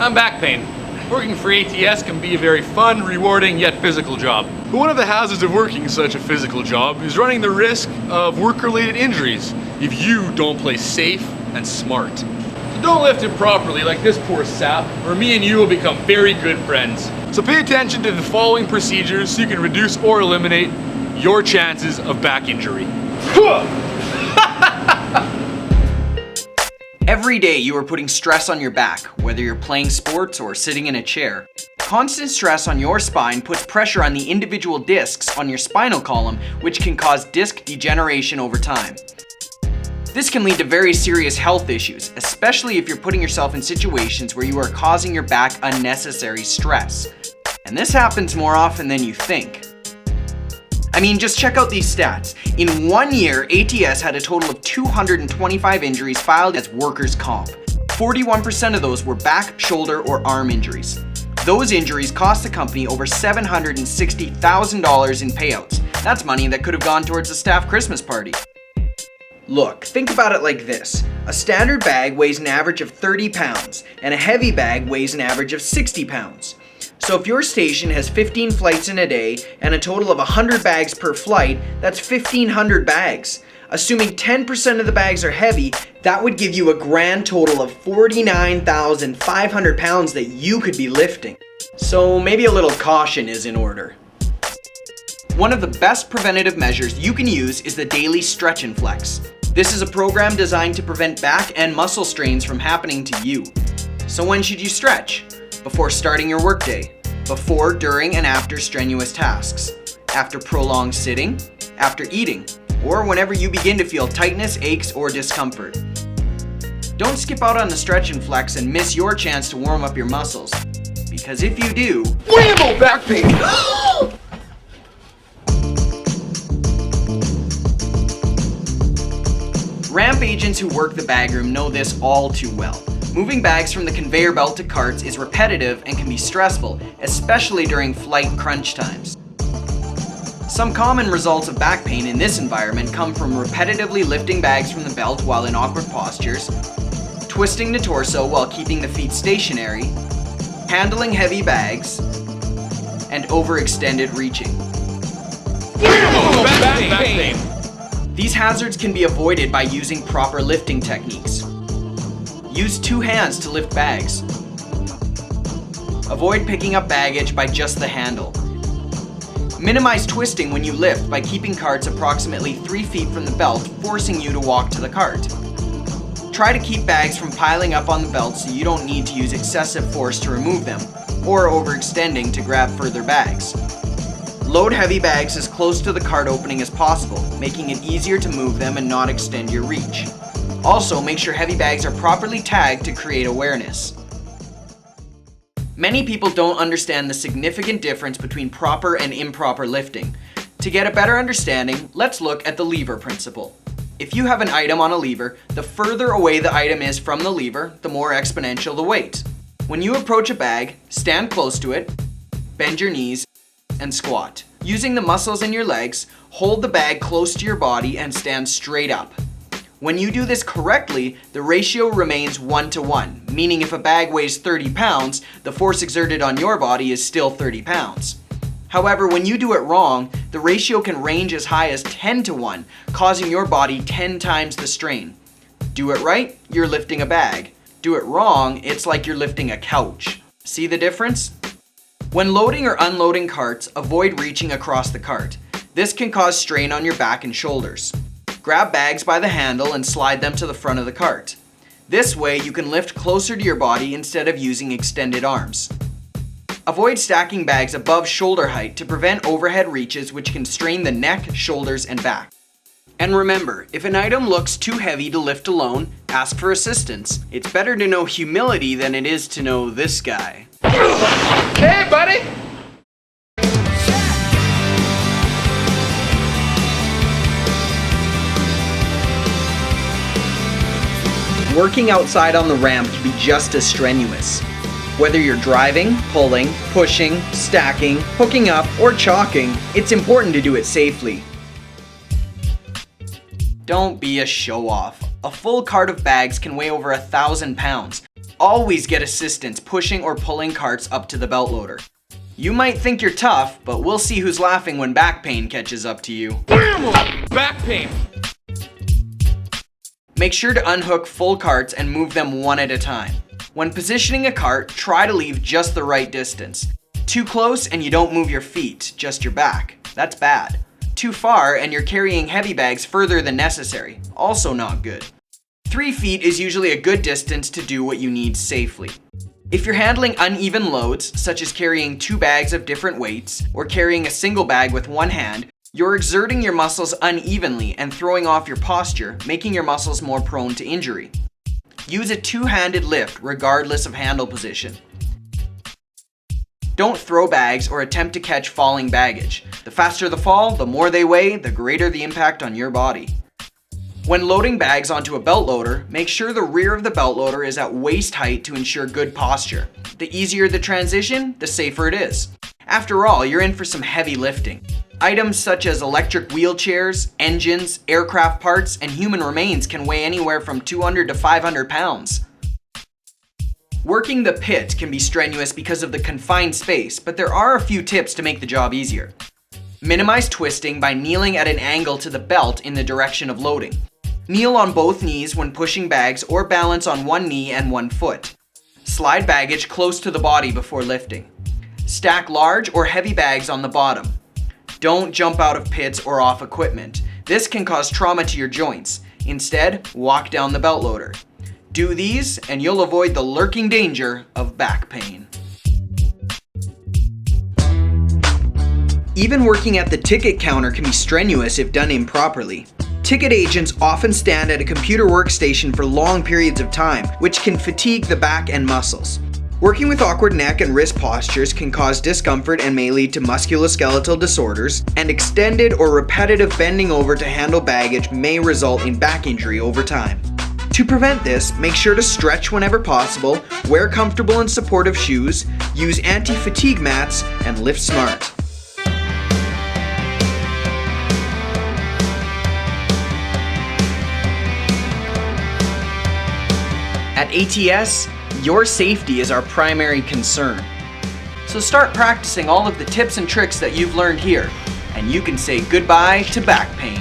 I'm back pain. Working for ATS can be a very fun, rewarding, yet physical job. But one of the hazards of working such a physical job is running the risk of work-related injuries if you don't play safe and smart. So don't lift improperly like this poor sap, or me and you will become very good friends. So pay attention to the following procedures so you can reduce or eliminate your chances of back injury. Every day you are putting stress on your back, whether you're playing sports or sitting in a chair. Constant stress on your spine puts pressure on the individual discs on your spinal column, which can cause disc degeneration over time. This can lead to very serious health issues, especially if you're putting yourself in situations where you are causing your back unnecessary stress. And this happens more often than you think. I mean, just check out these stats. In 1 year, ATS had a total of 225 injuries filed as workers' comp. 41% of those were back, shoulder, or arm injuries. Those injuries cost the company over $760,000 in payouts. That's money that could have gone towards a staff Christmas party. Look, think about it like this. A standard bag weighs an average of 30 pounds, and a heavy bag weighs an average of 60 pounds. So if your station has 15 flights in a day and a total of 100 bags per flight, that's 1,500 bags. Assuming 10% of the bags are heavy, that would give you a grand total of 49,500 pounds that you could be lifting. So maybe a little caution is in order. One of the best preventative measures you can use is the daily stretch and flex. This is a program designed to prevent back and muscle strains from happening to you. So when should you stretch? Before starting your workday, before, during, and after strenuous tasks, after prolonged sitting, after eating, or whenever you begin to feel tightness, aches, or discomfort. Don't skip out on the stretch and flex and miss your chance to warm up your muscles, because if you do, whammo, back pain! Ramp agents who work the bag room know this all too well. Moving bags from the conveyor belt to carts is repetitive and can be stressful, especially during flight crunch times. Some common results of back pain in this environment come from repetitively lifting bags from the belt while in awkward postures, twisting the torso while keeping the feet stationary, handling heavy bags, and overextended reaching. Back pain. These hazards can be avoided by using proper lifting techniques. Use 2 hands to lift bags. Avoid picking up baggage by just the handle. Minimize twisting when you lift by keeping carts approximately 3 feet from the belt, forcing you to walk to the cart. Try to keep bags from piling up on the belt so you don't need to use excessive force to remove them, or overextending to grab further bags. Load heavy bags as close to the cart opening as possible, making it easier to move them and not extend your reach. Also, make sure heavy bags are properly tagged to create awareness. Many people don't understand the significant difference between proper and improper lifting. To get a better understanding, let's look at the lever principle. If you have an item on a lever, the further away the item is from the lever, the more exponential the weight. When you approach a bag, stand close to it, bend your knees, and squat. Using the muscles in your legs, hold the bag close to your body and stand straight up. When you do this correctly, the ratio remains 1-to-1, meaning if a bag weighs 30 pounds, the force exerted on your body is still 30 pounds. However, when you do it wrong, the ratio can range as high as 10-to-1, causing your body 10 times the strain. Do it right, you're lifting a bag. Do it wrong, it's like you're lifting a couch. See the difference? When loading or unloading carts, avoid reaching across the cart. This can cause strain on your back and shoulders. Grab bags by the handle and slide them to the front of the cart. This way you can lift closer to your body instead of using extended arms. Avoid stacking bags above shoulder height to prevent overhead reaches, which can strain the neck, shoulders, and back. And remember, if an item looks too heavy to lift alone, ask for assistance. It's better to know humility than it is to know this guy. Hey, buddy! Working outside on the ramp can be just as strenuous. Whether you're driving, pulling, pushing, stacking, hooking up, or chalking, it's important to do it safely. Don't be a show-off. A full cart of bags can weigh over 1,000 pounds. Always get assistance pushing or pulling carts up to the belt loader. You might think you're tough, but we'll see who's laughing when back pain catches up to you. Back pain. Make sure to unhook full carts and move them one at a time. When positioning a cart, try to leave just the right distance. Too close and you don't move your feet, just your back. That's bad. Too far and you're carrying heavy bags further than necessary. Also not good. 3 feet is usually a good distance to do what you need safely. If you're handling uneven loads, such as carrying 2 bags of different weights, or carrying a single bag with one hand, you're exerting your muscles unevenly and throwing off your posture, making your muscles more prone to injury. Use a 2-handed lift regardless of handle position. Don't throw bags or attempt to catch falling baggage. The faster the fall, the more they weigh, the greater the impact on your body. When loading bags onto a belt loader, make sure the rear of the belt loader is at waist height to ensure good posture. The easier the transition, the safer it is. After all, you're in for some heavy lifting. Items such as electric wheelchairs, engines, aircraft parts, and human remains can weigh anywhere from 200 to 500 pounds. Working the pit can be strenuous because of the confined space, but there are a few tips to make the job easier. Minimize twisting by kneeling at an angle to the belt in the direction of loading. Kneel on both knees when pushing bags or balance on one knee and one foot. Slide baggage close to the body before lifting. Stack large or heavy bags on the bottom. Don't jump out of pits or off equipment. This can cause trauma to your joints. Instead, walk down the belt loader. Do these and you'll avoid the lurking danger of back pain. Even working at the ticket counter can be strenuous if done improperly. Ticket agents often stand at a computer workstation for long periods of time, which can fatigue the back and muscles. Working with awkward neck and wrist postures can cause discomfort and may lead to musculoskeletal disorders, and extended or repetitive bending over to handle baggage may result in back injury over time. To prevent this, make sure to stretch whenever possible, wear comfortable and supportive shoes, use anti-fatigue mats, and lift smart. At ATS, your safety is our primary concern. So start practicing all of the tips and tricks that you've learned here, and you can say goodbye to back pain.